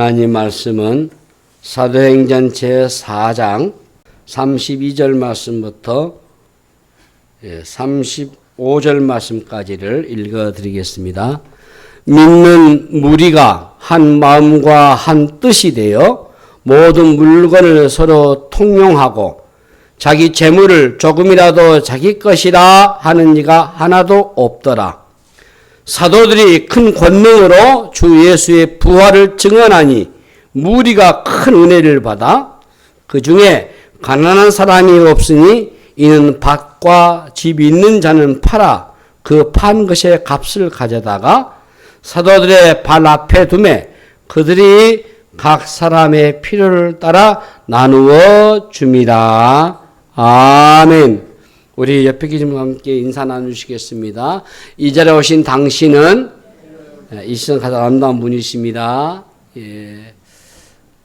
하나님 말씀은 사도행전 제4장 32절 말씀부터 35절 말씀까지를 읽어드리겠습니다. 믿는 무리가 한 마음과 한 뜻이 되어 모든 물건을 서로 통용하고 자기 재물을 조금이라도 자기 것이라 하는 이가 하나도 없더라. 사도들이 큰 권능으로 주 예수의 부활을 증언하니 무리가 큰 은혜를 받아 그 중에 가난한 사람이 없으니 이는 밭과 집 있는 자는 팔아 그 판 것의 값을 가져다가 사도들의 발 앞에 두매 그들이 각 사람의 필요를 따라 나누어 줍니다. 아멘. 우리 옆에 계신 분과 함께 인사 나누시겠습니다. 이 자리에 오신 당신은 이 시선 가장 아름다운 분이십니다. 예,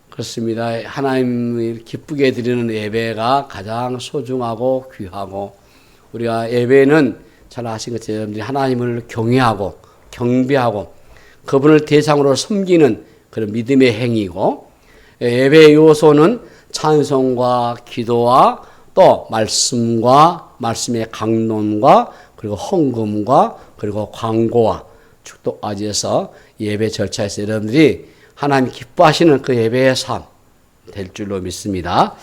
그렇습니다. 하나님을 기쁘게 드리는 예배가 가장 소중하고 귀하고 우리가 예배는 잘 아신 것처럼 여러분들이 하나님을 경외하고 경배하고 그분을 대상으로 섬기는 그런 믿음의 행위고 예배의 요소는 찬송과 기도와 또 말씀의 강론과 그리고 헌금과 그리고 광고와 축도까지 해서 예배 절차에서 여러분들이 하나님 기뻐하시는 그 예배의 삶 될 줄로 믿습니다.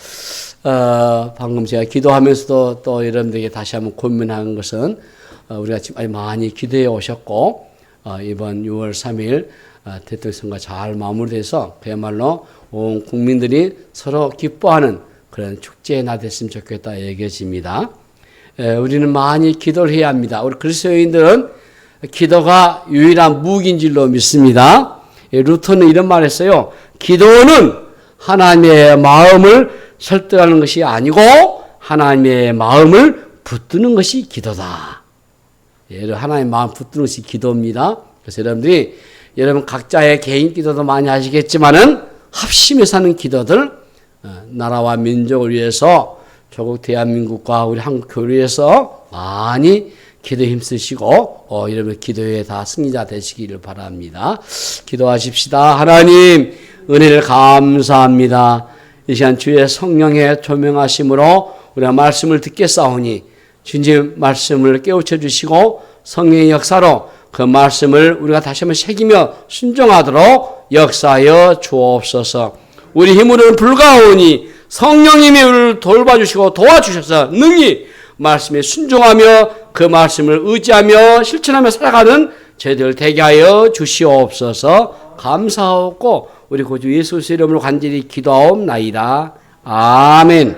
방금 제가 기도하면서도 또 여러분들에게 다시 한번 고민한 것은 우리가 지금 많이 기도해 오셨고 이번 6월 3일 대통령 선거 잘 마무리돼서 그야말로 온 국민들이 서로 기뻐하는 그런 축제의 날 됐으면 좋겠다 얘기해집니다. 우리는 많이 기도를 해야 합니다. 우리 그리스도인들은 기도가 유일한 무기인 줄로 믿습니다. 루터는 이런 말을 했어요. 기도는 하나님의 마음을 설득하는 것이 아니고 하나님의 마음을 붙드는 것이 기도다. 하나님의 마음 붙드는 것이 기도입니다. 그래서 여러분들이 여러분 각자의 개인 기도도 많이 하시겠지만은 합심해서 하는 기도들 나라와 민족을 위해서 조국 대한민국과 우리 한국 교회를 위해서 많이 기도 힘쓰시고 여러분 기도에 다 승리자 되시기를 바랍니다. 기도하십시다. 하나님 은혜를 감사합니다. 이 시간 주의 성령의 조명하심으로 우리가 말씀을 듣겠사오니 주님 말씀을 깨우쳐 주시고 성령의 역사로 그 말씀을 우리가 다시 한번 새기며 순종하도록 역사하여 주옵소서. 우리 힘으로는 불가오니 성령님이 우리를 돌봐주시고 도와주셔서 능히 말씀에 순종하며 그 말씀을 의지하며 실천하며 살아가는 저희들 되게 하여 주시옵소서. 감사하고 우리 구주 예수 그리스도의 이름으로 간절히 기도하옵나이다. 아멘.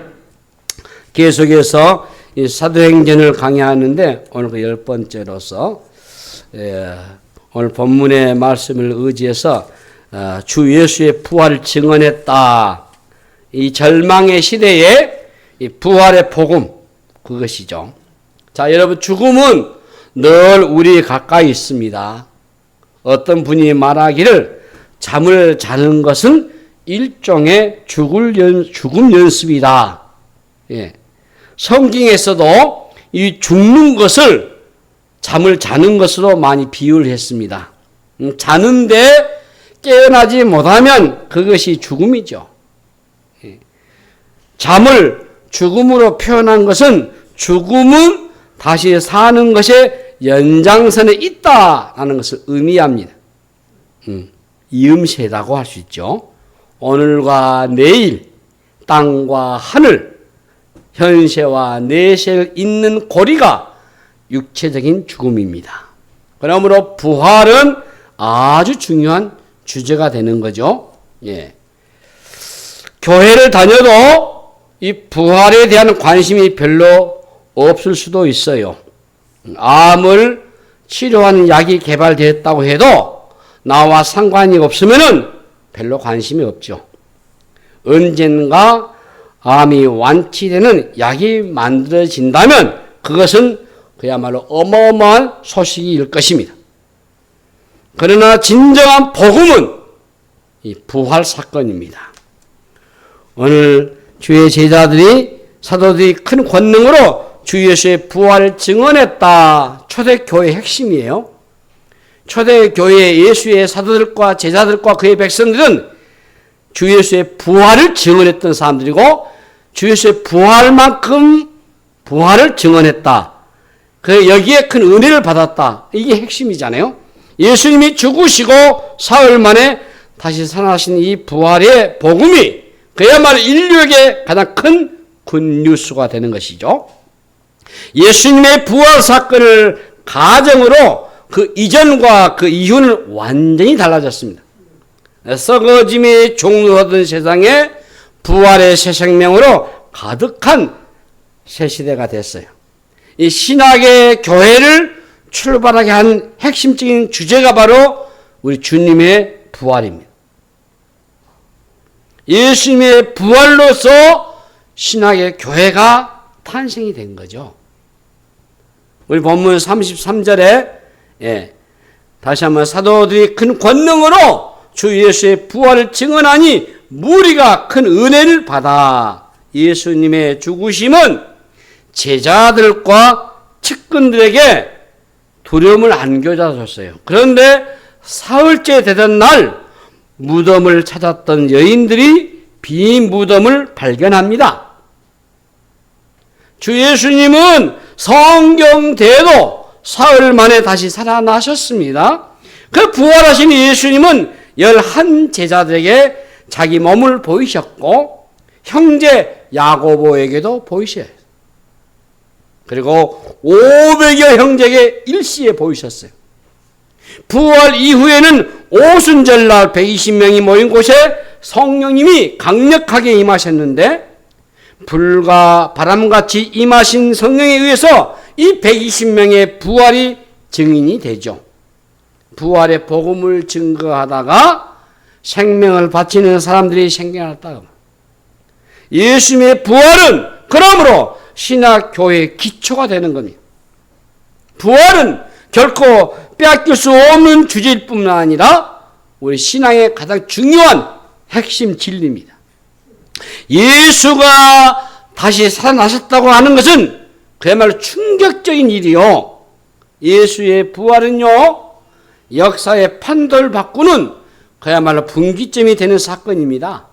계속해서 이 사도행전을 강의하는데 오늘 그 10번째로서 오늘 본문의 말씀을 의지해서 주 예수의 부활을 증언했다. 이 절망의 시대에 이 부활의 복음 그것이죠. 자, 여러분 죽음은 늘 우리 가까이 있습니다. 어떤 분이 말하기를 잠을 자는 것은 일종의 죽음 연습이다. 예. 성경에서도 이 죽는 것을 잠을 자는 것으로 많이 비유를 했습니다. 자는데 깨어나지 못하면 그것이 죽음이죠. 예. 잠을 죽음으로 표현한 것은 죽음은 다시 사는 것의 연장선에 있다라는 것을 의미합니다. 이음새라고 할 수 있죠. 오늘과 내일, 땅과 하늘, 현세와 내세를 잇는 고리가 육체적인 죽음입니다. 그러므로 부활은 아주 중요한 주제가 되는 거죠. 예. 교회를 다녀도 이 부활에 대한 관심이 별로 없을 수도 있어요. 암을 치료하는 약이 개발되었다고 해도 나와 상관이 없으면은 별로 관심이 없죠. 언젠가 암이 완치되는 약이 만들어진다면 그것은 그야말로 어마어마한 소식일 것입니다. 그러나 진정한 복음은 이 부활 사건입니다. 오늘 주의 제자들이 사도들이 큰 권능으로 주 예수의 부활을 증언했다. 초대교회의 핵심이에요. 초대교회의 예수의 사도들과 제자들과 그의 백성들은 주 예수의 부활을 증언했던 사람들이고 주 예수의 부활만큼 부활을 증언했다. 그 여기에 큰 은혜를 받았다. 이게 핵심이잖아요. 예수님이 죽으시고 사흘 만에 다시 살아나신 이 부활의 복음이 그야말로 인류에게 가장 큰 굿뉴스가 되는 것이죠. 예수님의 부활 사건을 가정으로 그 이전과 그 이후는 완전히 달라졌습니다. 썩어짐이 종로하던 세상에 부활의 새 생명으로 가득한 새 시대가 됐어요. 이 신학의 교회를 출발하게 한 핵심적인 주제가 바로 우리 주님의 부활입니다. 예수님의 부활로서 신학의 교회가 탄생이 된 거죠. 우리 본문 33절에 다시 한번 사도들이 큰 권능으로 주 예수의 부활을 증언하니 무리가 큰 은혜를 받아 예수님의 죽으심은 제자들과 측근들에게 두려움을 안겨줬어요. 그런데 사흘째 되던 날 무덤을 찾았던 여인들이 빈 무덤을 발견합니다. 주 예수님은 성경대로 사흘 만에 다시 살아나셨습니다. 그 부활하신 예수님은 11 제자들에게 자기 몸을 보이셨고 형제 야고보에게도 보이셔요. 그리고 500여 형제에게 일시에 보이셨어요. 부활 이후에는 오순절날 120명이 모인 곳에 성령님이 강력하게 임하셨는데 불과 바람같이 임하신 성령에 의해서 이 120명의 부활이 증인이 되죠. 부활의 복음을 증거하다가 생명을 바치는 사람들이 생겨났다. 예수님의 부활은 그러므로 신학교회의 기초가 되는 겁니다. 부활은 결코 빼앗길 수 없는 주제일 뿐만 아니라 우리 신앙의 가장 중요한 핵심 진리입니다. 예수가 다시 살아나셨다고 하는 것은 그야말로 충격적인 일이요. 예수의 부활은요, 역사의 판도를 바꾸는 그야말로 분기점이 되는 사건입니다.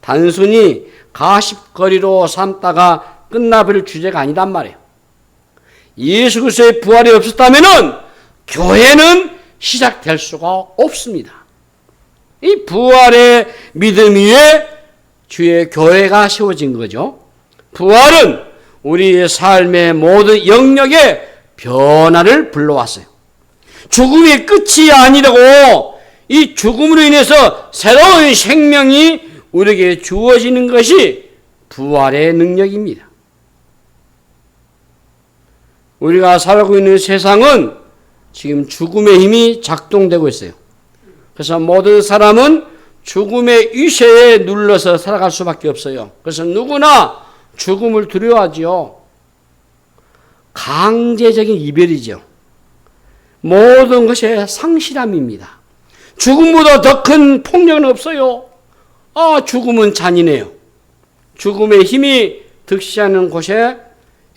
단순히 가십거리로 삼다가 끝나버릴 주제가 아니단 말이에요. 예수 그리스도의 부활이 없었다면은 교회는 시작될 수가 없습니다. 이 부활의 믿음 위에 주의 교회가 세워진 거죠. 부활은 우리의 삶의 모든 영역에 변화를 불러왔어요. 죽음이 끝이 아니라고 이 죽음으로 인해서 새로운 생명이 우리에게 주어지는 것이 부활의 능력입니다. 우리가 살고 있는 세상은 지금 죽음의 힘이 작동되고 있어요. 그래서 모든 사람은 죽음의 위세에 눌러서 살아갈 수밖에 없어요. 그래서 누구나 죽음을 두려워하지요. 강제적인 이별이죠. 모든 것이 상실함입니다. 죽음보다 더 큰 폭력은 없어요. 죽음은 잔인해요. 죽음의 힘이 득시하는 곳에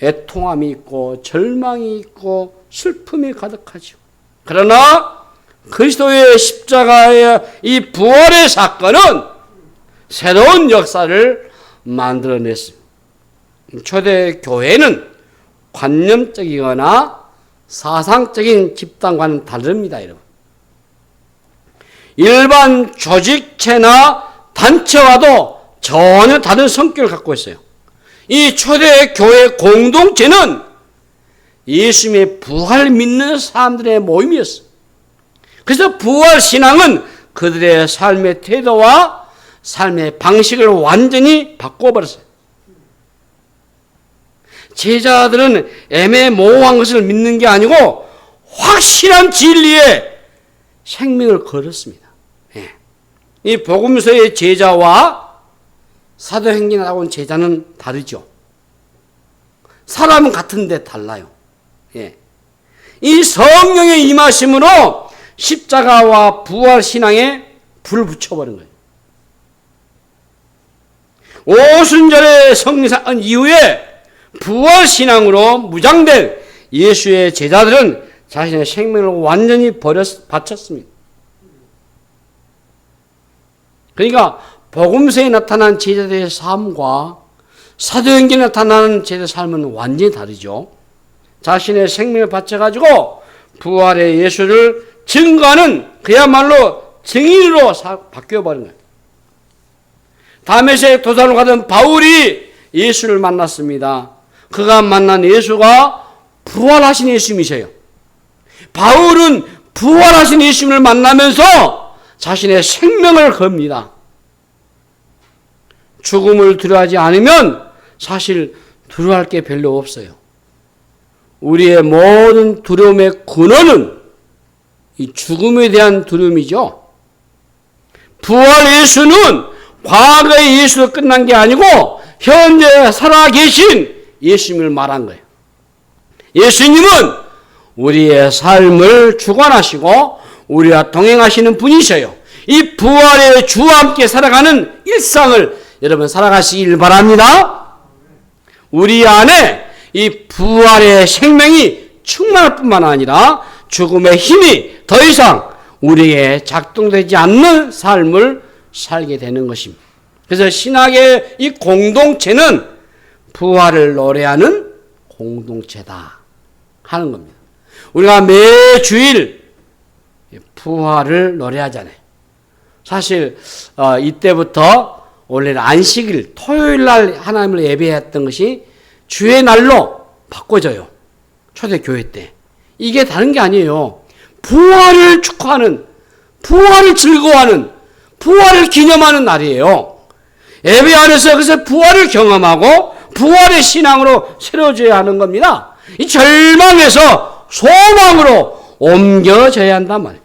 애통함이 있고 절망이 있고 슬픔이 가득하죠. 그러나 그리스도의 십자가의 이 부활의 사건은 새로운 역사를 만들어냈습니다. 초대 교회는 관념적이거나 사상적인 집단과는 다릅니다, 여러분. 일반 조직체나 단체와도 전혀 다른 성격을 갖고 있어요. 이 초대 교회 공동체는 예수님의 부활을 믿는 사람들의 모임이었어요. 그래서 부활 신앙은 그들의 삶의 태도와 삶의 방식을 완전히 바꿔버렸어요. 제자들은 애매모호한 것을 믿는 게 아니고 확실한 진리에 생명을 걸었습니다. 이 복음서의 제자와 사도행전에 나온 제자는 다르죠. 사람은 같은데 달라요. 이 성령의 임하심으로 십자가와 부활 신앙에 불을 붙여버린 거예요. 오순절의 성리사건 이후에 부활 신앙으로 무장된 예수의 제자들은 자신의 생명을 완전히 바쳤습니다. 그러니까 복음서에 나타난 제자들의 삶과 사도행전에 나타나는 제자의 삶은 완전히 다르죠. 자신의 생명을 바쳐가지고 부활의 예수를 증거하는 그야말로 증인으로 바뀌어버린 거예요. 다메섹 도산으로 가던 바울이 예수를 만났습니다. 그가 만난 예수가 부활하신 예수님이세요. 바울은 부활하신 예수님을 만나면서 자신의 생명을 겁니다. 죽음을 두려워하지 않으면 사실 두려워할 게 별로 없어요. 우리의 모든 두려움의 근원은 이 죽음에 대한 두려움이죠. 부활 예수는 과거의 예수로 끝난 게 아니고 현재 살아계신 예수님을 말한 거예요. 예수님은 우리의 삶을 주관하시고 우리와 동행하시는 분이셔요. 이 부활의 주와 함께 살아가는 일상을 여러분 살아가시길 바랍니다. 우리 안에 이 부활의 생명이 충만할 뿐만 아니라 죽음의 힘이 더 이상 우리에게 작동되지 않는 삶을 살게 되는 것입니다. 그래서 신학의 이 공동체는 부활을 노래하는 공동체다 하는 겁니다. 우리가 매주일 부활을 노래하잖아요. 사실 이때부터 원래는 안식일 토요일날 하나님을 예배했던 것이 주의 날로 바꿔져요. 초대교회 때. 이게 다른 게 아니에요. 부활을 축하하는, 부활을 즐거워하는, 부활을 기념하는 날이에요. 예배 안에서 그래서 부활을 경험하고 부활의 신앙으로 새로워져야 하는 겁니다. 이 절망에서 소망으로 옮겨져야 한단 말이에요.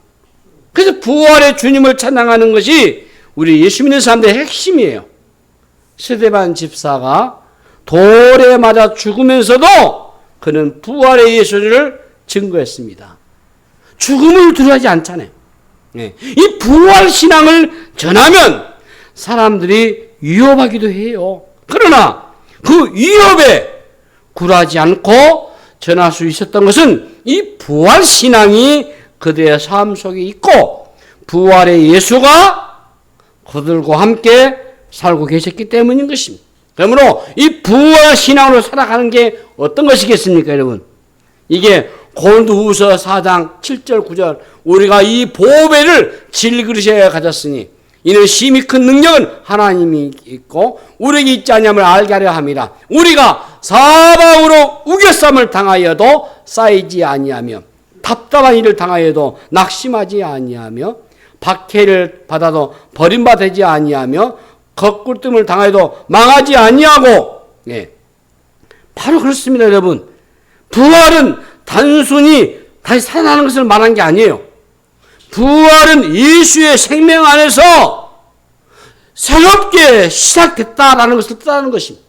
그래서 부활의 주님을 찬양하는 것이 우리 예수 믿는 사람들의 핵심이에요. 스데반 집사가 돌에 맞아 죽으면서도 그는 부활의 예수를 증거했습니다. 죽음을 두려워하지 않잖아요. 이 부활 신앙을 전하면 사람들이 위협하기도 해요. 그러나 그 위협에 굴하지 않고 전할 수 있었던 것은 이 부활 신앙이 그들의 삶 속에 있고 부활의 예수가 그들과 함께 살고 계셨기 때문인 것입니다. 그러므로 이 부활 신앙으로 살아가는 게 어떤 것이겠습니까, 여러분? 이게 고린도후서 4장 7절 9절 우리가 이 보배를 질그릇에 가졌으니 이는 심히 큰 능력은 하나님이 있고 우리에게 있지 아니함을 알게 하려 함이라. 우리가 사방으로 우겨쌈을 당하여도 쌓이지 아니하며 답답한 일을 당하여도 낙심하지 아니하며 박해를 받아도 버림받지 아니하며 거꾸름을 당하여도 망하지 아니하고 바로 그렇습니다, 여러분. 부활은 단순히 다시 살아나는 것을 말한 게 아니에요. 부활은 예수의 생명 안에서 새롭게 시작됐다라는 것을 뜻하는 것입니다.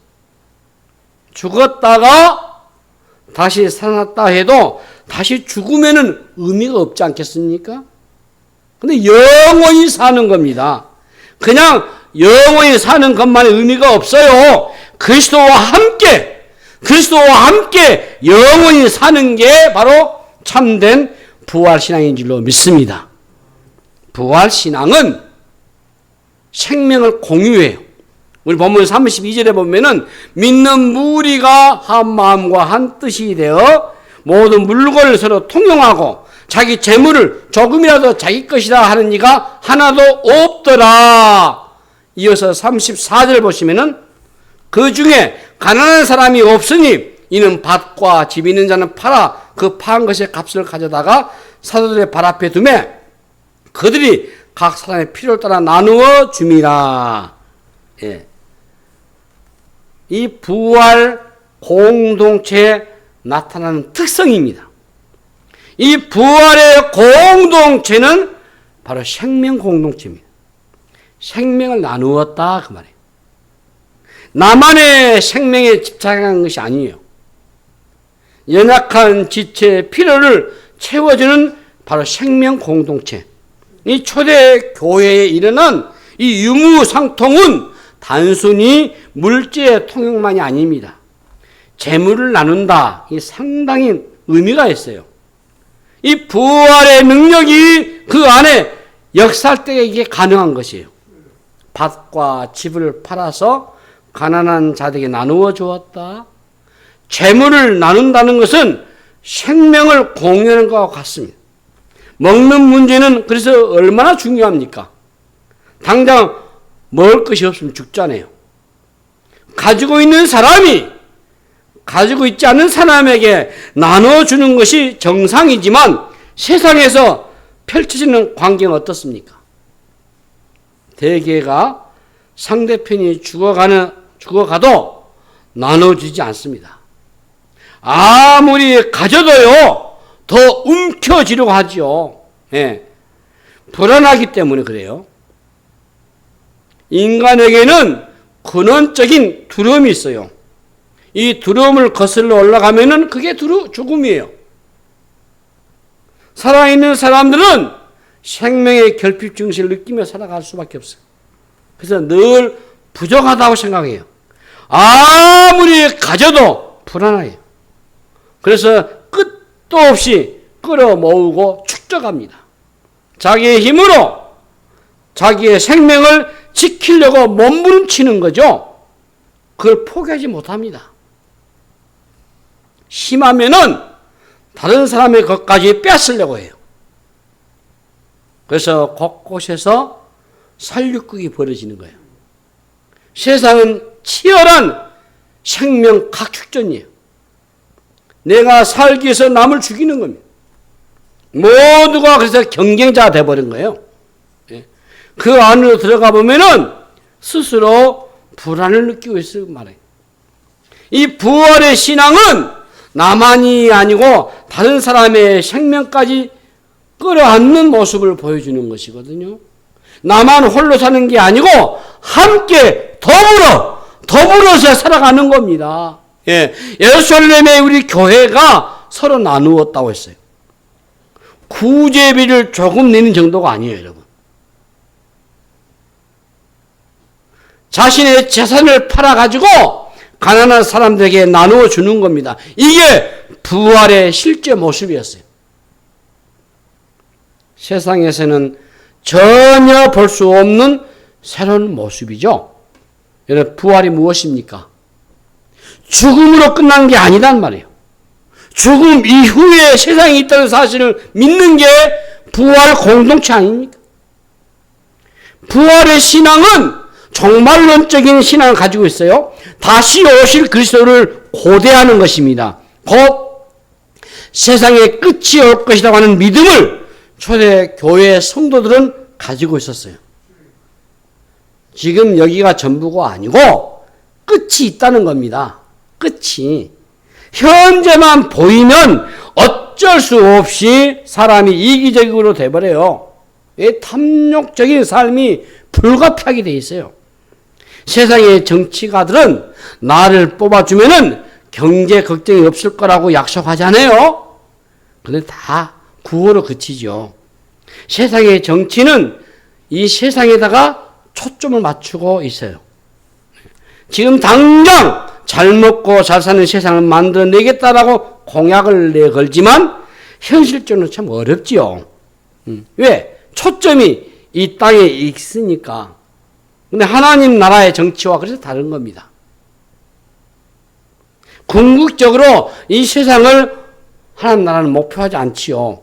죽었다가 다시 살아났다 해도 다시 죽으면은 의미가 없지 않겠습니까? 근데 영원히 사는 겁니다. 그냥 영원히 사는 것만의 의미가 없어요. 그리스도와 함께 영원히 사는 게 바로 참된 부활신앙인 줄로 믿습니다. 부활신앙은 생명을 공유해요. 우리 본문 32절에 보면은 믿는 무리가 한 마음과 한 뜻이 되어 모든 물건을 서로 통용하고 자기 재물을 조금이라도 자기 것이다 하는 이가 하나도 없더라. 이어서 34절 보시면은 그 중에 가난한 사람이 없으니 이는 밭과 집 있는 자는 팔아 그 파한 것의 값을 가져다가 사도들의 발 앞에 두매 그들이 각 사람의 필요를 따라 나누어 줌이라. 이 부활 공동체에 나타나는 특성입니다. 이 부활의 공동체는 바로 생명 공동체입니다. 생명을 나누었다 그 말이에요. 나만의 생명에 집착한 것이 아니에요. 연약한 지체의 필요를 채워주는 바로 생명 공동체. 이 초대 교회에 일어난 이 유무상통은 단순히 물질의 통용만이 아닙니다. 재물을 나눈다. 이 상당히 의미가 있어요. 이 부활의 능력이 그 안에 역사할 때 이게 가능한 것이에요. 밭과 집을 팔아서 가난한 자들에게 나누어 주었다. 재물을 나눈다는 것은 생명을 공유하는 것과 같습니다. 먹는 문제는 그래서 얼마나 중요합니까? 당장 먹을 것이 없으면 죽잖아요. 가지고 있는 사람이 가지고 있지 않은 사람에게 나눠주는 것이 정상이지만 세상에서 펼쳐지는 관계는 어떻습니까? 대개가 상대편이 죽어가도 나눠주지 않습니다. 아무리 가져도요, 더 움켜쥐려고 하죠. 예. 불안하기 때문에 그래요. 인간에게는 근원적인 두려움이 있어요. 이 두려움을 거슬러 올라가면은 그게 죽음이에요. 살아있는 사람들은 생명의 결핍 증세를 느끼며 살아갈 수밖에 없어요. 그래서 늘 부족하다고 생각해요. 아무리 가져도 불안해요. 그래서 끝도 없이 끌어모으고 축적합니다. 자기의 힘으로 자기의 생명을 지키려고 몸부림치는 거죠. 그걸 포기하지 못합니다. 심하면은 다른 사람의 것까지 뺏으려고 해요. 그래서 곳곳에서 살육극이 벌어지는 거예요. 세상은 치열한 생명 각축전이에요. 내가 살기 위해서 남을 죽이는 겁니다. 모두가 그래서 경쟁자가 돼버린 거예요. 그 안으로 들어가 보면은 스스로 불안을 느끼고 있을 말이에요. 이 부활의 신앙은 나만이 아니고 다른 사람의 생명까지 끌어안는 모습을 보여주는 것이거든요. 나만 홀로 사는 게 아니고 함께 더불어서 살아가는 겁니다. 예, 예루살렘의 우리 교회가 서로 나누었다고 했어요. 구제비를 조금 내는 정도가 아니에요, 여러분. 자신의 재산을 팔아가지고 가난한 사람들에게 나누어 주는 겁니다. 이게 부활의 실제 모습이었어요. 세상에서는 전혀 볼 수 없는 새로운 모습이죠. 여러분, 부활이 무엇입니까? 죽음으로 끝난 게 아니란 말이에요. 죽음 이후에 세상이 있다는 사실을 믿는 게 부활 공동체 아닙니까? 부활의 신앙은 종말론적인 신앙을 가지고 있어요. 다시 오실 그리스도를 고대하는 것입니다. 곧 세상의 끝이 올 것이라고 하는 믿음을 초대 교회 성도들은 가지고 있었어요. 지금 여기가 전부가 아니고 끝이 있다는 겁니다. 끝이. 현재만 보이면 어쩔 수 없이 사람이 이기적으로 돼버려요. 탐욕적인 삶이 불가피하게 돼 있어요. 세상의 정치가들은 나를 뽑아주면은 경제 걱정이 없을 거라고 약속하잖아요. 근데 다 구호로 그치죠. 세상의 정치는 이 세상에다가 초점을 맞추고 있어요. 지금 당장 잘 먹고 잘 사는 세상을 만들어내겠다라고 공약을 내걸지만 현실적으로 참 어렵지요. 왜? 초점이 이 땅에 있으니까. 근데 하나님 나라의 정치와 그래서 다른 겁니다. 궁극적으로 이 세상을 하나님 나라는 목표하지 않지요.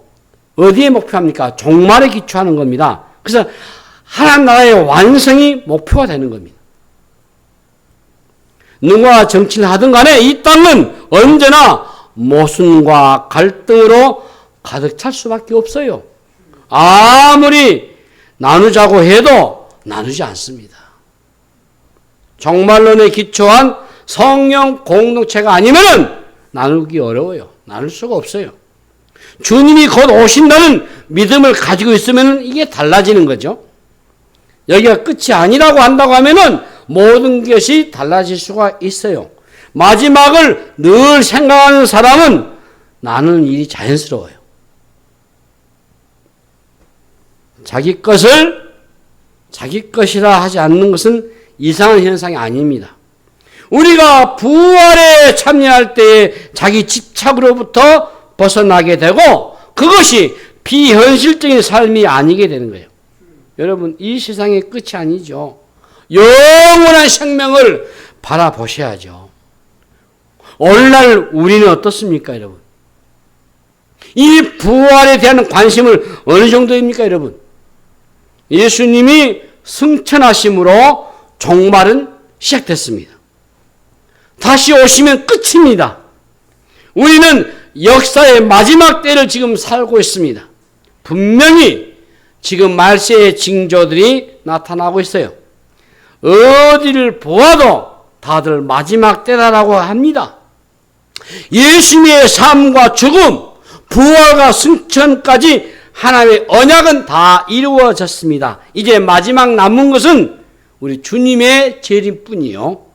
어디에 목표합니까? 종말에 기초하는 겁니다. 그래서 하나님 나라의 완성이 목표가 되는 겁니다. 누가 정치를 하든 간에 이 땅은 언제나 모순과 갈등으로 가득 찰 수밖에 없어요. 아무리 나누자고 해도 나누지 않습니다. 종말론에 기초한 성령 공동체가 아니면은 나누기 어려워요. 나눌 수가 없어요. 주님이 곧 오신다는 믿음을 가지고 있으면 이게 달라지는 거죠. 여기가 끝이 아니라고 한다고 하면은 모든 것이 달라질 수가 있어요. 마지막을 늘 생각하는 사람은 나누는 일이 자연스러워요. 자기 것을 자기 것이라 하지 않는 것은 이상한 현상이 아닙니다. 우리가 부활에 참여할 때 자기 집착으로부터 벗어나게 되고 그것이 비현실적인 삶이 아니게 되는 거예요. 여러분, 이 세상의 끝이 아니죠. 영원한 생명을 바라보셔야죠. 오늘날 우리는 어떻습니까, 여러분? 이 부활에 대한 관심을 어느 정도입니까, 여러분? 예수님이 승천하심으로 종말은 시작됐습니다. 다시 오시면 끝입니다. 우리는 역사의 마지막 때를 지금 살고 있습니다. 분명히 지금 말세의 징조들이 나타나고 있어요. 어디를 보아도 다들 마지막 때라고 합니다. 예수님의 삶과 죽음, 부활과 승천까지 하나님의 언약은 다 이루어졌습니다. 이제 마지막 남은 것은 우리 주님의 재림뿐이요.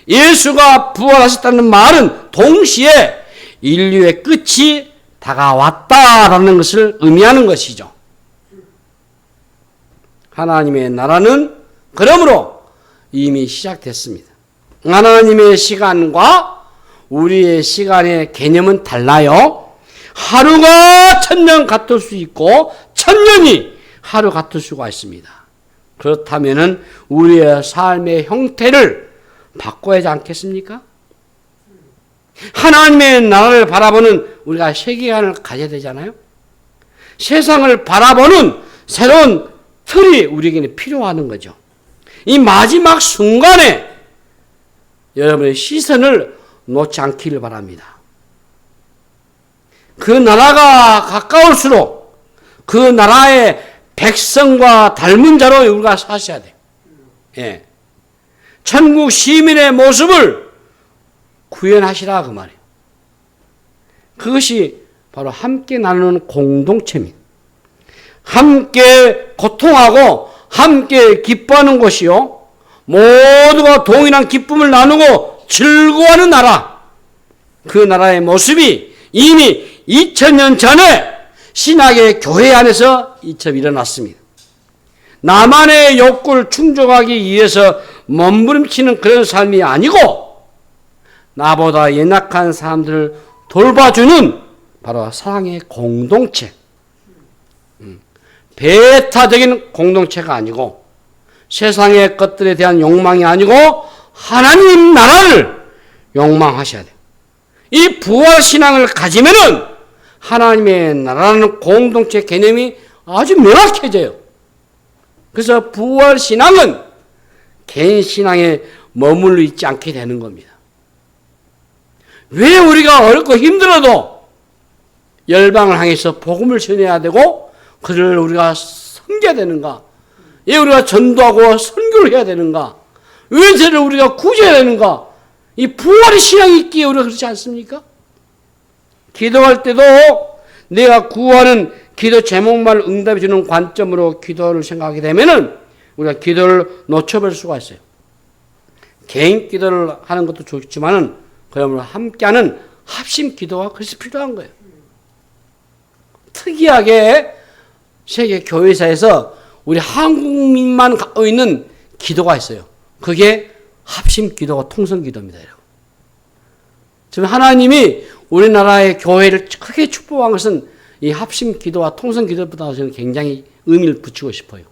예수가 부활하셨다는 말은 동시에 인류의 끝이 다가왔다라는 것을 의미하는 것이죠. 하나님의 나라는 그러므로 이미 시작됐습니다. 하나님의 시간과 우리의 시간의 개념은 달라요. 하루가 1000년 같을 수 있고 1000년이 하루 같을 수가 있습니다. 그렇다면 우리의 삶의 형태를 바꿔야 하지 않겠습니까? 하나님의 나라를 바라보는 우리가 세계관을 가져야 되잖아요. 세상을 바라보는 새로운 틀이 우리에게는 필요하는 거죠. 이 마지막 순간에 여러분의 시선을 놓지 않기를 바랍니다. 그 나라가 가까울수록 그 나라의 백성과 닮은 자로 우리가 사셔야 돼요. 예. 천국 시민의 모습을 구현하시라 그 말이에요. 그것이 바로 함께 나누는 공동체입니다. 함께 고통하고 함께 기뻐하는 곳이요. 모두가 동일한 기쁨을 나누고 즐거워하는 나라. 그 나라의 모습이 이미 2000년 전에 신약의 교회 안에서 이처럼 일어났습니다. 나만의 욕구를 충족하기 위해서 몸부림치는 그런 삶이 아니고 나보다 연약한 사람들을 돌봐주는 바로 사랑의 공동체. 배타적인 공동체가 아니고 세상의 것들에 대한 욕망이 아니고 하나님 나라를 욕망하셔야 돼요. 이 부활신앙을 가지면은 하나님의 나라라는 공동체 개념이 아주 명확해져요. 그래서 부활신앙은 개인 신앙에 머물러 있지 않게 되는 겁니다. 왜 우리가 어렵고 힘들어도 열방을 향해서 복음을 전해야 되고 그를 우리가 섬겨야 되는가? 왜 우리가 전도하고 선교를 해야 되는가? 왜 저를 우리가 구제해야 되는가? 이 부활의 신앙이 있기에 우리가 그렇지 않습니까? 기도할 때도 내가 구하는 기도 제목만 응답해 주는 관점으로 기도를 생각하게 되면은 우리가 기도를 놓쳐버릴 수가 있어요. 개인 기도를 하는 것도 좋지만은 그러므로 함께하는 합심 기도가 그래서 필요한 거예요. 특이하게 세계 교회사에서 우리 한국민만 갖고 있는 기도가 있어요. 그게 합심 기도가 통성 기도입니다, 여러분. 지금 하나님이 우리나라의 교회를 크게 축복한 것은 이 합심 기도와 통성 기도보다 저는 굉장히 의미를 붙이고 싶어요.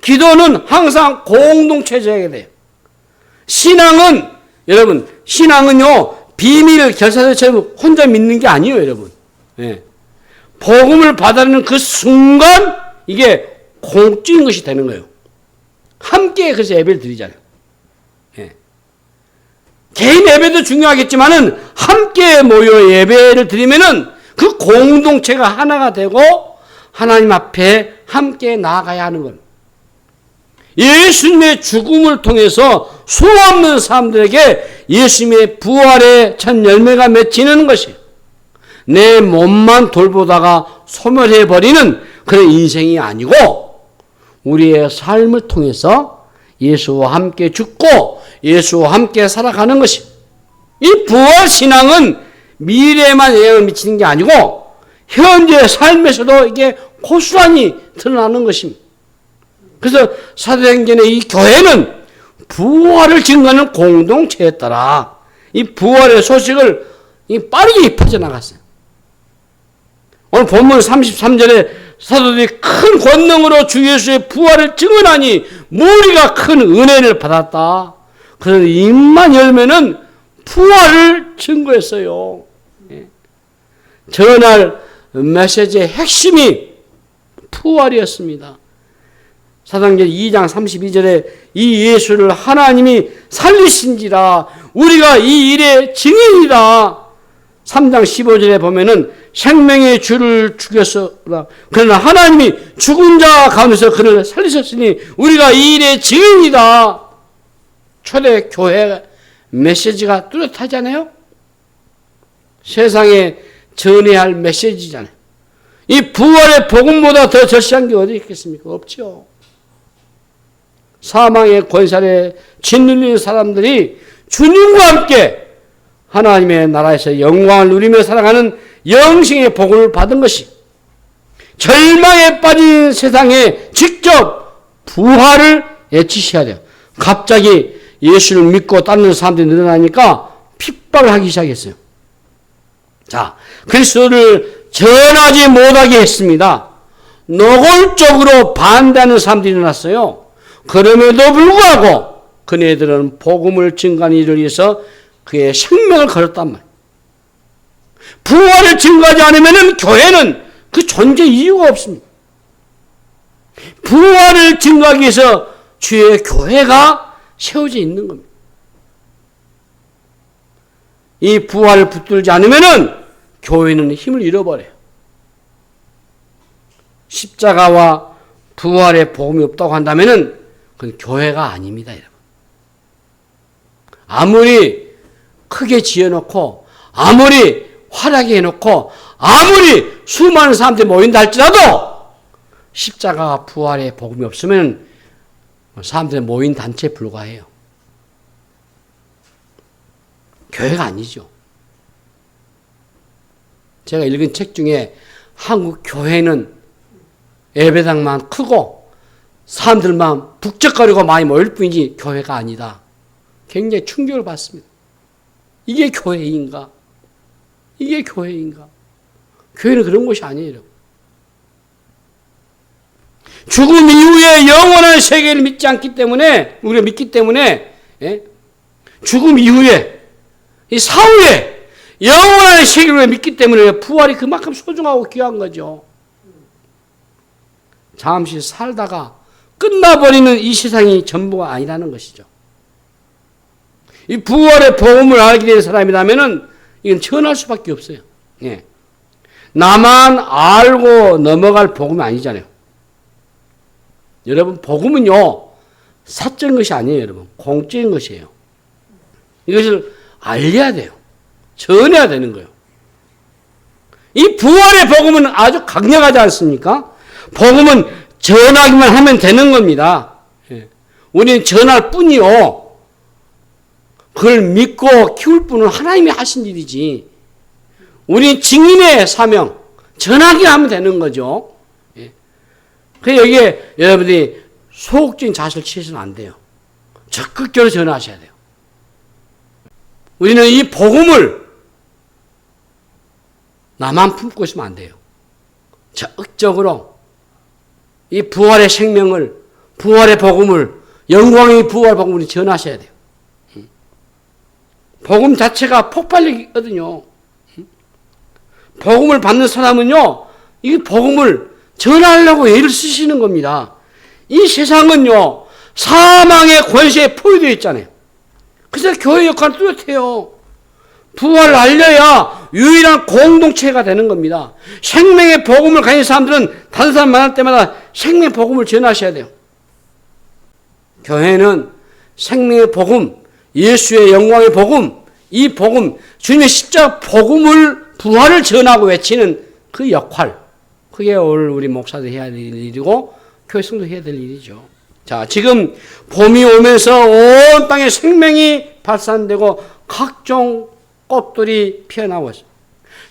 기도는 항상 공동체적이어야 돼요. 신앙은 여러분, 신앙은요 비밀 결사대처럼 혼자 믿는 게 아니에요, 여러분. 예. 복음을 받아들이는 그 순간 이게 공적인 것이 되는 거예요. 함께 그래서 예배를 드리잖아요. 예. 개인 예배도 중요하겠지만은 함께 모여 예배를 드리면은 그 공동체가 하나가 되고 하나님 앞에 함께 나아가야 하는 것. 예수님의 죽음을 통해서 수없는 사람들에게 예수님의 부활의 첫 열매가 맺히는 것이에요. 내 몸만 돌보다가 소멸해버리는 그런 인생이 아니고 우리의 삶을 통해서 예수와 함께 죽고 예수와 함께 살아가는 것이. 이 부활신앙은 미래에만 영향을 미치는 게 아니고 현재 삶에서도 이게 고스란히 드러나는 것입니다. 그래서 사도행전의 이 교회는 부활을 증거하는 공동체에 따라 이 부활의 소식을 빠르게 퍼져나갔어요. 오늘 본문 33절에 사도들이 큰 권능으로 주 예수의 부활을 증언하니 무리가 큰 은혜를 받았다. 그래서 입만 열면은 부활을 증거했어요. 전할 메시지의 핵심이 부활이었습니다. 사도행전 2장 32절에 이 예수를 하나님이 살리신지라 우리가 이 일의 증인이다. 3장 15절에 보면은 생명의 주를 죽였으나 그러나 하나님이 죽은 자 가운데서 그를 살리셨으니 우리가 이 일의 증인이다. 초대 교회 메시지가 뚜렷하잖아요. 세상에 전해야 할 메시지잖아요. 이 부활의 복음보다 더 절실한 게 어디 있겠습니까? 없죠. 사망의 권세에 짓눌리는 사람들이 주님과 함께 하나님의 나라에서 영광을 누리며 살아가는 영생의 복을 받은 것이 절망에 빠진 세상에 직접 부활을 외치셔야 돼요. 갑자기 예수를 믿고 따르는 사람들이 늘어나니까 핍박을 하기 시작했어요. 자, 그리스도를 전하지 못하게 했습니다. 노골적으로 반대하는 사람들이 일어났어요. 그럼에도 불구하고 그네들은 복음을 증거하는 일을 위해서 그의 생명을 걸었단 말이에요. 부활을 증거하지 않으면 교회는 그 존재 이유가 없습니다. 부활을 증거하기 위해서 주의 교회가 세워져 있는 겁니다. 이 부활을 붙들지 않으면 교회는 힘을 잃어버려요. 십자가와 부활의 복음이 없다고 한다면 그건 교회가 아닙니다, 여러분. 아무리 크게 지어놓고 아무리 화려하게 해놓고 아무리 수많은 사람들이 모인다 할지라도 십자가와 부활의 복음이 없으면 사람들이 모인 단체에 불과해요. 교회가 아니죠. 제가 읽은 책 중에 한국 교회는 예배당만 크고 사람들만 북적거리고 많이 모일 뿐이지 교회가 아니다. 굉장히 충격을 받습니다. 이게 교회인가? 이게 교회인가? 교회는 그런 곳이 아니에요. 죽음 이후에 영원한 세계를 믿지 않기 때문에, 우리가 믿기 때문에, 죽음 이후에, 이 사후에 영원한 세계를 믿기 때문에 부활이 그만큼 소중하고 귀한 거죠. 잠시 살다가 끝나버리는 이 세상이 전부가 아니라는 것이죠. 이 부활의 복음을 알게 된 사람이라면 이건 전할 수밖에 없어요. 예. 나만 알고 넘어갈 복음이 아니잖아요. 여러분, 복음은요, 사적인 것이 아니에요, 여러분. 공적인 것이에요. 이것을 알려야 돼요. 전해야 되는 거예요. 이 부활의 복음은 아주 강력하지 않습니까? 복음은 전하기만 하면 되는 겁니다. 예. 우리는 전할 뿐이요. 그걸 믿고 키울 뿐은 하나님이 하신 일이지. 우리는 증인의 사명, 전하기만 하면 되는 거죠. 예. 그래서 여기에 여러분들이 소극적인 자세를 취해서는 안 돼요. 적극적으로 전하셔야 돼요. 우리는 이 복음을 나만 품고 있으면 안 돼요. 적극적으로 이 부활의 생명을, 부활의 복음을, 영광의 부활 복음을 전하셔야 돼요. 복음 자체가 폭발력이거든요. 복음을 받는 사람은요, 이 복음을 전하려고 애를 쓰시는 겁니다. 이 세상은요, 사망의 권세에 포위되어 있잖아요. 그래서 교회 역할은 뚜렷해요. 부활을 알려야 유일한 공동체가 되는 겁니다. 생명의 복음을 가진 사람들은 다른 사람 만날 때마다 생명의 복음을 전하셔야 돼요. 교회는 생명의 복음, 예수의 영광의 복음, 이 복음, 주님의 십자가 복음을, 부활을 전하고 외치는 그 역할, 그게 오늘 우리 목사들 해야 될 일이고 교회 성도 해야 될 일이죠. 자, 지금 봄이 오면서 온 땅에 생명이 발산되고 각종 꽃들이 피어나고 있습니다.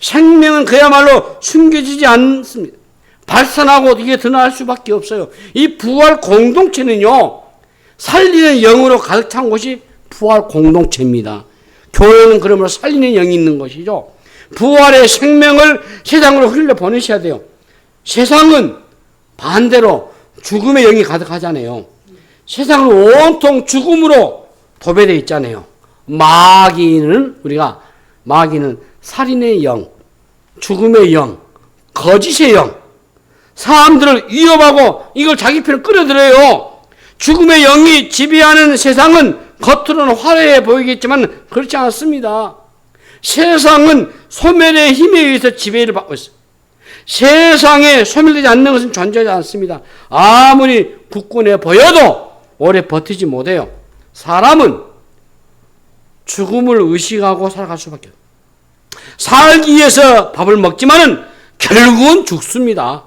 생명은 그야말로 숨겨지지 않습니다. 발산하고 이게 드러날 수밖에 없어요. 이 부활 공동체는요, 살리는 영으로 가득 찬 곳이 부활 공동체입니다. 교회는 그러므로 살리는 영이 있는 것이죠. 부활의 생명을 세상으로 흘려보내셔야 돼요. 세상은 반대로 죽음의 영이 가득하잖아요. 세상은 온통 죽음으로 도배되어 있잖아요. 마귀는 살인의 영, 죽음의 영, 거짓의 영, 사람들을 위협하고 이걸 자기 편으로 끌어들여요. 죽음의 영이 지배하는 세상은 겉으로는 화려해 보이겠지만 그렇지 않습니다. 세상은 소멸의 힘에 의해서 지배를 받고 있어요. 세상에 소멸되지 않는 것은 존재하지 않습니다. 아무리 굳건해 보여도 오래 버티지 못해요. 사람은 죽음을 의식하고 살아갈 수밖에 없어요. 살기 위해서 밥을 먹지만은 결국은 죽습니다.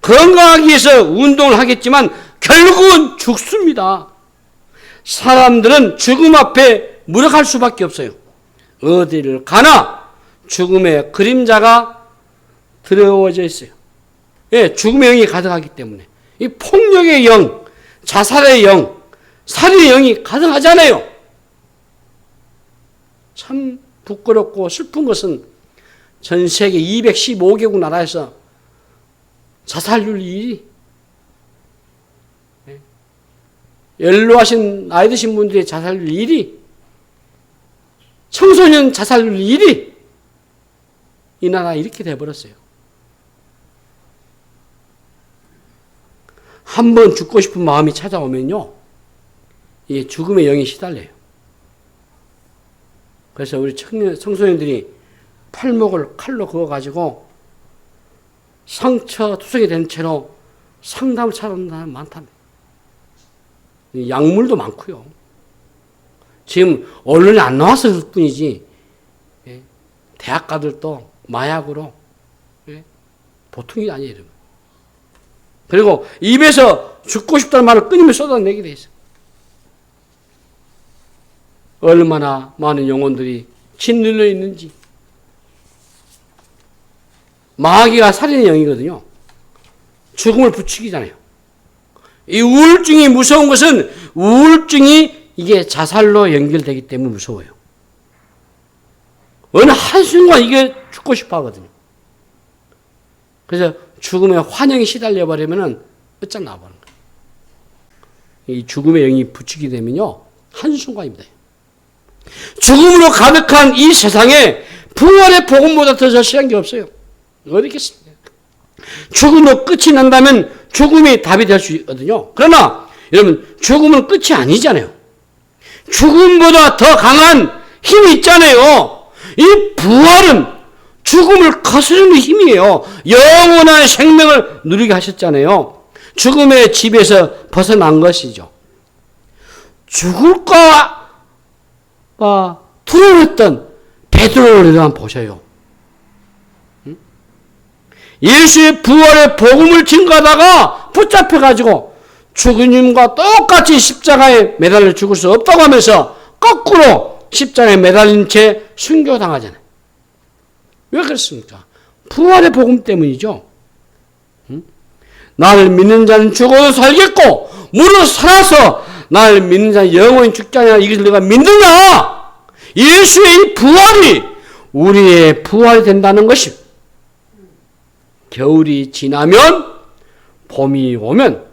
건강하기 위해서 운동을 하겠지만 결국은 죽습니다. 사람들은 죽음 앞에 무력할 수밖에 없어요. 어디를 가나 죽음의 그림자가 드러워져 있어요. 예, 죽음의 영이 가득하기 때문에 이 폭력의 영, 자살의 영, 살인의 영이 가득하잖아요. 참 부끄럽고 슬픈 것은 전 세계 215개국 나라에서 자살률 1위, 연로하신 나이 드신 분들의 자살률 1위, 청소년 자살률 1위, 이 나라 이렇게 돼버렸어요. 한번 죽고 싶은 마음이 찾아오면요, 이 죽음의 영이 시달려요. 그래서 우리 청소년들이 팔목을 칼로 그어가지고 상처투성이 된 채로 상담을 찾아오는 사람이 많답니다. 약물도 많고요. 지금 언론에 안 나왔을 뿐이지 대학가들도 마약으로 보통이 아니에요. 이러면. 그리고 입에서 죽고 싶다는 말을 끊임없이 쏟아내게 돼 있어요. 얼마나 많은 영혼들이 짓눌려 있는지. 마귀가 살인의 영이거든요. 죽음을 부추기잖아요. 이 우울증이 무서운 것은 우울증이 이게 자살로 연결되기 때문에 무서워요. 어느 한순간 이게 죽고 싶어 하거든요. 그래서 죽음의 환영이 시달려 버리면은 끝장 나버리는 거예요. 이 죽음의 영이 부추기게 되면요, 한순간입니다. 죽음으로 가득한 이 세상에 부활의 복음보다 더 절실한 게 없어요. 어디 있겠습니까? 죽음으로 끝이 난다면 죽음이 답이 될 수 있거든요. 그러나 여러분, 죽음은 끝이 아니잖아요. 죽음보다 더 강한 힘이 있잖아요. 이 부활은 죽음을 거스르는 힘이에요. 영원한 생명을 누리게 하셨잖아요. 죽음의 집에서 벗어난 것이죠. 죽을까 두려워했던 베드로를 한번 보셔요. 예수의 부활의 복음을 증거하다가 붙잡혀가지고 주님과 똑같이 십자가에 매달려 죽을 수 없다고 하면서 거꾸로 십자가에 매달린 채 순교당하잖아요. 왜 그렇습니까? 부활의 복음 때문이죠. 나를 믿는 자는 죽어도 살겠고 무릇 살아서 나를 믿는 자는 영원히 죽지 않으나 이것을 내가 믿느냐? 예수의 이 부활이 우리의 부활이 된다는 것입니다. 겨울이 지나면 봄이 오면,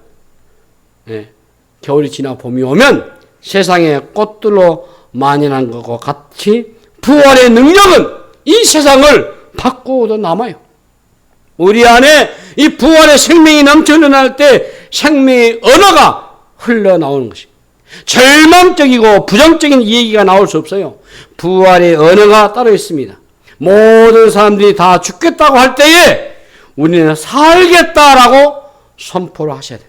겨울이 지나 봄이 오면 세상에 꽃들로 만연한 것과 같이 부활의 능력은 이 세상을 바꾸어도 남아요. 우리 안에 이 부활의 생명이 넘쳐 흘러날 때 생명의 언어가 흘러나오는 것입니다. 절망적이고 부정적인 얘기가 나올 수 없어요. 부활의 언어가 따로 있습니다. 모든 사람들이 다 죽겠다고 할 때에 우리는 살겠다라고 선포를 하셔야 돼요.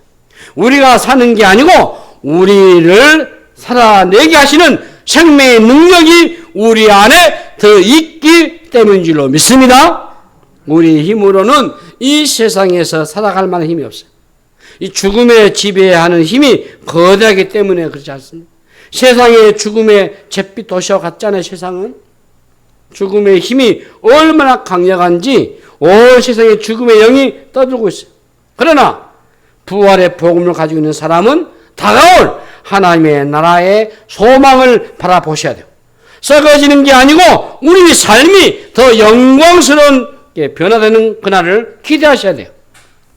우리가 사는 게 아니고 우리를 살아내게 하시는 생명의 능력이 우리 안에 더 있기 때문인 줄로 믿습니다. 우리 힘으로는 이 세상에서 살아갈 만한 힘이 없어요. 이 죽음에 지배하는 힘이 거대하기 때문에 그렇지 않습니까? 세상의 죽음의 잿빛 도시와 같잖아요. 세상은 죽음의 힘이 얼마나 강력한지 온 세상에 죽음의 영이 떠들고 있어요. 그러나 부활의 복음을 가지고 있는 사람은 다가올 하나님의 나라의 소망을 바라보셔야 돼요. 썩어지는 게 아니고 우리 삶이 더 영광스러운 변화되는 그날을 기대하셔야 돼요.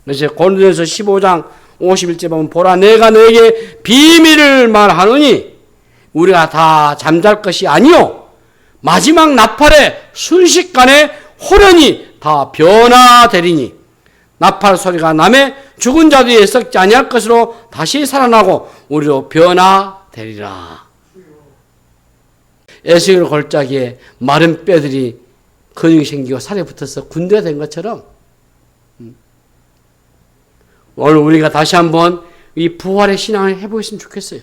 그래서 고린도전서 15장 51절 보면 보라 내가 너에게 비밀을 말하노니 우리가 다 잠잘 것이 아니요 마지막 나팔에 순식간에 호련히 다 변화되리니 나팔 소리가 남에 죽은 자들이 썩지 아니할 것으로 다시 살아나고 우리로 변화되리라. 에스겔 골짜기에 마른 뼈들이 근육이 생기고 살에 붙어서 군대가 된 것처럼 오늘 우리가 다시 한번 이 부활의 신앙을 해보겠으면 좋겠어요.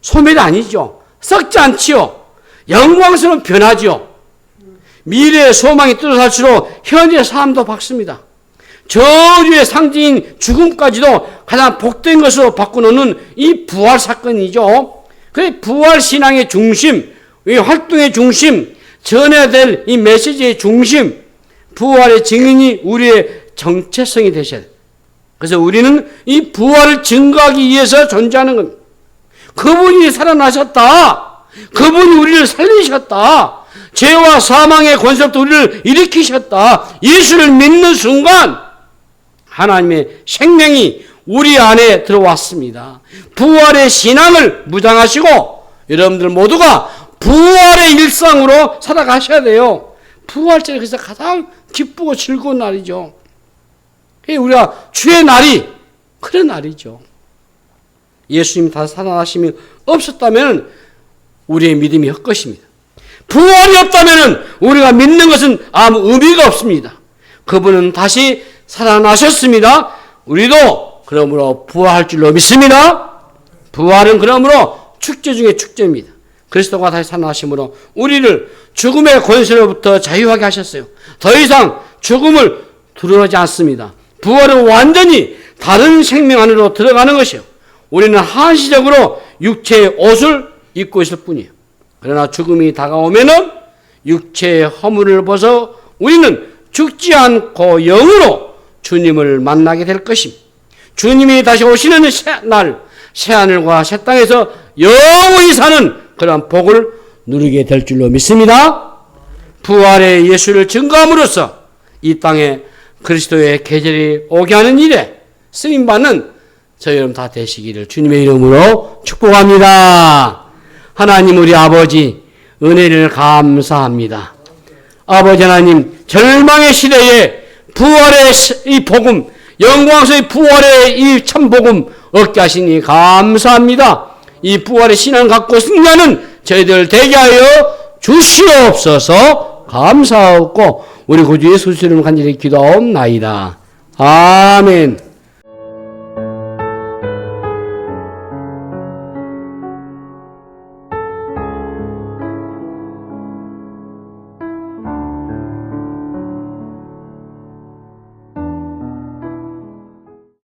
소멸이 아니죠. 썩지 않지요. 영광스러운 변화지요. 미래의 소망이 뚜렷할수록 현재의 삶도 밝습니다. 저주의 상징인 죽음까지도 가장 복된 것으로 바꾸는 이 부활 사건이죠. 그 부활 신앙의 중심, 이 활동의 중심, 전해야 될 이 메시지의 중심, 부활의 증인이 우리의 정체성이 되셔야 돼요. 그래서 우리는 이 부활을 증거하기 위해서 존재하는 겁니다. 그분이 살아나셨다. 그분이 우리를 살리셨다. 죄와 사망의 권세로부터 우리를 일으키셨다. 예수를 믿는 순간 하나님의 생명이 우리 안에 들어왔습니다. 부활의 신앙을 무장하시고 여러분들 모두가 부활의 일상으로 살아가셔야 돼요. 부활절이 그래서 가장 기쁘고 즐거운 날이죠. 우리가 주의 날이 그런 날이죠. 예수님이 다시 살아나심이 없었다면 우리의 믿음이 헛것입니다. 부활이 없다면 우리가 믿는 것은 아무 의미가 없습니다. 그분은 다시 살아나셨습니다. 우리도 그러므로 부활할 줄로 믿습니다. 부활은 그러므로 축제 중에 축제입니다. 그리스도가 다시 살아나심으로 우리를 죽음의 권세로부터 자유하게 하셨어요. 더 이상 죽음을 두려워하지 않습니다. 부활은 완전히 다른 생명 안으로 들어가는 것이요. 우리는 한시적으로 육체의 옷을 입고 있을 뿐이에요. 그러나 죽음이 다가오면은 육체의 허물을 벗어 우리는 죽지 않고 영으로 주님을 만나게 될 것입니다. 주님이 다시 오시는 새하늘과 새 땅에서 영원히 사는 그런 복을 누리게 될 줄로 믿습니다. 부활의 예수를 증거함으로써 이 땅에 그리스도의 계절이 오게 하는 일에 쓰임받는 저희 여러분 다 되시기를 주님의 이름으로 축복합니다. 하나님 우리 아버지 은혜를 감사합니다. 아버지 하나님 절망의 시대에 부활의 이 복음 영광스러운 부활의 이 참복음 얻게 하시니 감사합니다. 이 부활의 신앙 갖고 승리하는 저희들 되게 하여 주시옵소서. 감사하고 우리 구주 예수 그리스도 이름으로 간절히 기도하옵나이다. 아멘.